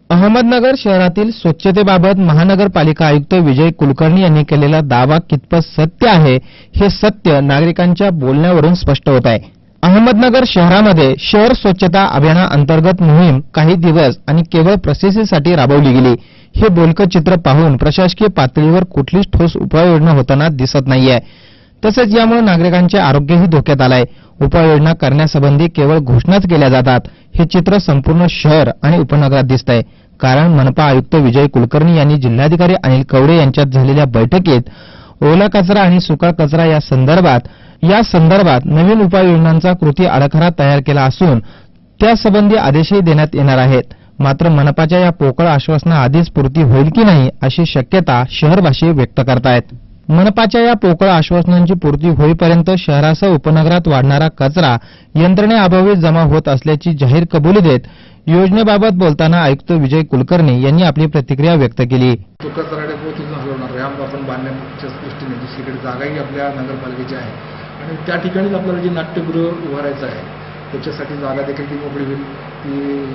अहमदनगर शहरातील स्वच्छतेबाबत महानगरपालिका आयुक्त विजय कुलकर्णी यांनी केलेला दावा कितपत सत्य आहे हे सत्य नागरिकांच्या बोलण्यावरून स्पष्ट होत आहे। अहमदनगर शहरामध्ये शहर स्वच्छता अभियानाअंतर्गत मोहीम काही दिवस आणि केवळ प्रसिद्धीसाठी राबवली गेली। हे बोलकं चित्र पाहून प्रशासकीय पातळीवर कुठलीच ठोस उपाययोजना होताना दिसत नाहीये। तसेच यामुळे नागरिकांचे आरोग्यही धोक्यात आलंय। उपाययोजना करण्यासंबंधी केवळ घोषणाच केल्या जातात। हे चित्र संपूर्ण शहर आणि उपनगरात दिसतंय। कारण मनपा आयुक्त विजय कुलकर्णी यांनी जिल्हाधिकारी अनिल कवडे यांच्यात झालेल्या बैठकीत ओला कचरा आणि सुका कचरा या संदर्भात नवीन उपाययोजनांचा कृती आराखडा तयार केला असून त्यासंबंधी आदेशही देण्यात येणार आहेत। मात्र मनपाच्या या पोकळ आश्वासनाआधीच पूर्ती होईल की नाही अशी शक्यता शहरवासी व्यक्त करतायत। मनपाच्या या पोकळ आश्वासनांची पूर्ती होईपर्यंत शहरासह उपनगरात वाढणारा कचरा यंत्रणेअभावी जमा होत असल्याची जाहीर कबुली देत योजनेबाबत बोलताना आयुक्त विजय कुलकर्णी यांनी आपली प्रतिक्रिया व्यक्त केली। कचरा डेपो तिथून हलवणार रॅम्प आपण बांधण्याच्या दृष्टीने दुसरीकडे जागाही आपल्या नगरपालिकेची आहे आणि त्या ठिकाणीच आपल्याला जे नाट्यगृह उभारायचं आहे त्याच्यासाठी जागा देखील ती मोकळी होईल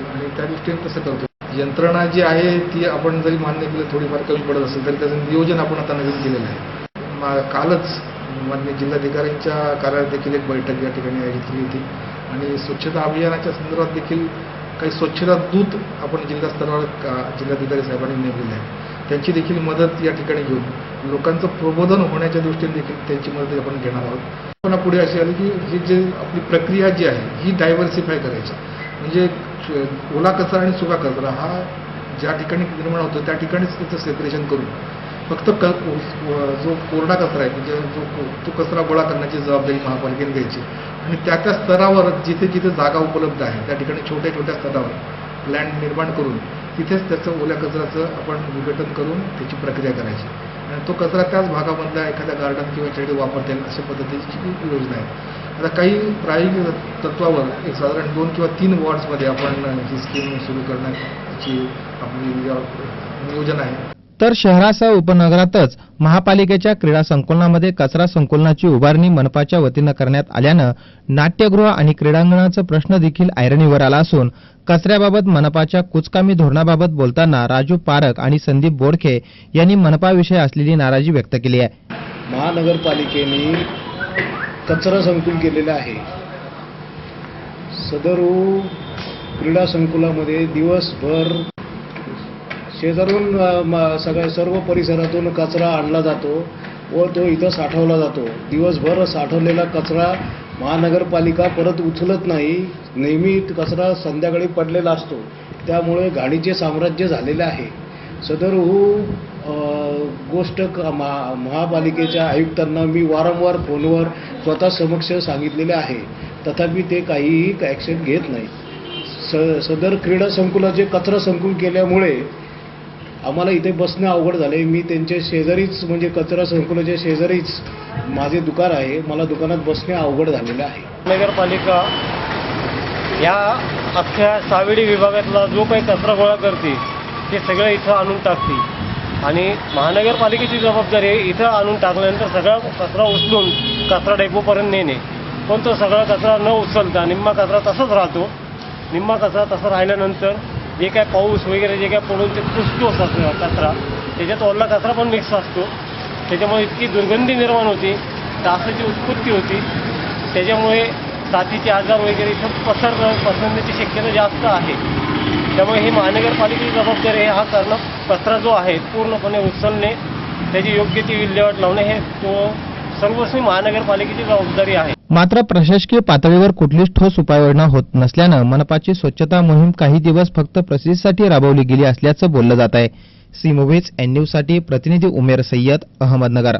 आणि त्या दृष्टीने तसं करतो। यंत्रणा जी आहे ती आपण जरी मान्य केलं थोडीफार कमी पडत असेल तरी त्याचं नियोजन आपण आता नवीन केलेलं आहे। कालच माननीय जिल्हाधिकाऱ्यांच्या कार्यालयात देखील एक बैठक या ठिकाणी आयोजित केली होती आणि स्वच्छता अभियानाच्या संदर्भात देखील काही स्वच्छता दूत आपण जिल्हा स्तरावर जिल्हाधिकारी साहेबांनी नेमलेले आहे। त्यांची देखील मदत या ठिकाणी घेऊन लोकांचं प्रबोधन होण्याच्या दृष्टीने देखील त्यांची मदत आपण घेणार आहोत। पण पुढे अशी आली की ही जे आपली प्रक्रिया जी आहे ही डायव्हर्सिफाय करायची, म्हणजे ओला कचरा आणि सुका कचरा हा ज्या ठिकाणी निर्माण होतो त्या ठिकाणीच त्याचं सेपरेशन करून फक्त जो कोरडा कचरा आहे म्हणजे तो कचरा गोळा करण्याची जबाबदारी महापालिकेने घ्यायची आणि त्या स्तरावर जिथे जिथे जागा उपलब्ध आहे त्या ठिकाणी छोट्या छोट्या स्तरावर लँड निर्माण करून तिथेच त्याचं ओल्या कचऱ्याचं आपण विघटन करून त्याची प्रक्रिया करायची आणि तो कचरा त्याच भागामधल्या एखाद्या गार्डन किंवा याच्याकडे वापरता येईल अशा पद्धतीची योजना आहे। आता काही प्रायोगिक तत्वावर एक साधारण 2 किंवा 3 वॉर्ड्समध्ये आपण ही स्कीम सुरू करण्याची आपली नियोजन आहे। तर शहरासह उपनगरातच महापालिकेच्या क्रीडा संकुलनामध्ये कचरा संकुलनाची उभारणी मनपाच्या वतीनं करण्यात आल्यानं नाट्यगृह आणि क्रीडांगणाचा प्रश्न देखील ऐरणीवर आला असून कचऱ्याबाबत मनपाच्या कुचकामी धोरणाबाबत बोलताना राजू पारख आणि संदीप बोडखे यांनी मनपाविषयी असलेली नाराजी व्यक्त केली आहे। महानगरपालिकेने कचरा संकुल केलेलं आहे। सदरू क्रीडा संकुलामध्ये दिवसभर शेजारून सर्व परिसरातून कचरा आणला जातो व तो इथं साठवला जातो। दिवसभर साठवलेला कचरा महानगरपालिका परत उचलत नाही, नेहमी कचरा संध्याकाळी पडलेला असतो, त्यामुळे घाणीचे साम्राज्य झालेले आहे। सदर गोष्ट महापालिकेच्या आयुक्तांना मी वारंवार फोनवर स्वतः समक्ष सांगितलेले आहे, तथापि ते काहीही ॲक्शन घेत नाहीत। सदर क्रीडा संकुलाचे कचरा संकुल केल्यामुळे आम्हाला इथे बसणं अवघड झाले। मी त्यांच्या शेजारीच म्हणजे कचरा संकुलाच्या शेजारीच माझे दुकान आहे, मला दुकानात बसणे अवघड झालेलं आहे। नगरपालिका या अख्ख्या सावेडी विभागातला जो काही कचरा गोळा करते ते सगळं इथं आणून टाकते आणि महानगरपालिकेची जबाबदारी आहे इथं आणून टाकल्यानंतर सगळा कचरा उचलून कचरा डेपोपर्यंत नेणे। पण तो सगळा कचरा न उचलता निम्मा कचरा तसाच राहतो। निम्मा कचरा तसा राहिल्यानंतर जे काय पाऊस वगैरे जे काय पडून ते पुसतो कचरा त्याच्यात ओला कचरा पण मिक्स असतो, त्याच्यामुळे इतकी दुर्गंधी निर्माण होती, डासाची उत्पत्ती होती, त्याच्यामुळे साथीचे आजार वगैरे इथं पसरण्याची शक्यता जास्त आहे। त्यामुळे ही महानगरपालिकेची जबाबदारी आहे हा कचरा जो आहे पूर्णपणे उचलणे, त्याची योग्य ती विल्हेवाट लावणे हे सर्वस्वी महानगरपालिकेची जबाबदारी आहे। मात्र प्रशासकीय पातळीवर कुठलीच ठोस उपाययोजना होत नसल्यानं मनपाची स्वच्छता मोहीम काही दिवस फक्त प्रसिद्धीसाठी राबवली गेली असल्याचं बोललं जात आहे। सी मूव्हीज एन न्यूजसाठी प्रतिनिधी उमेर सय्यद, अहमदनगर।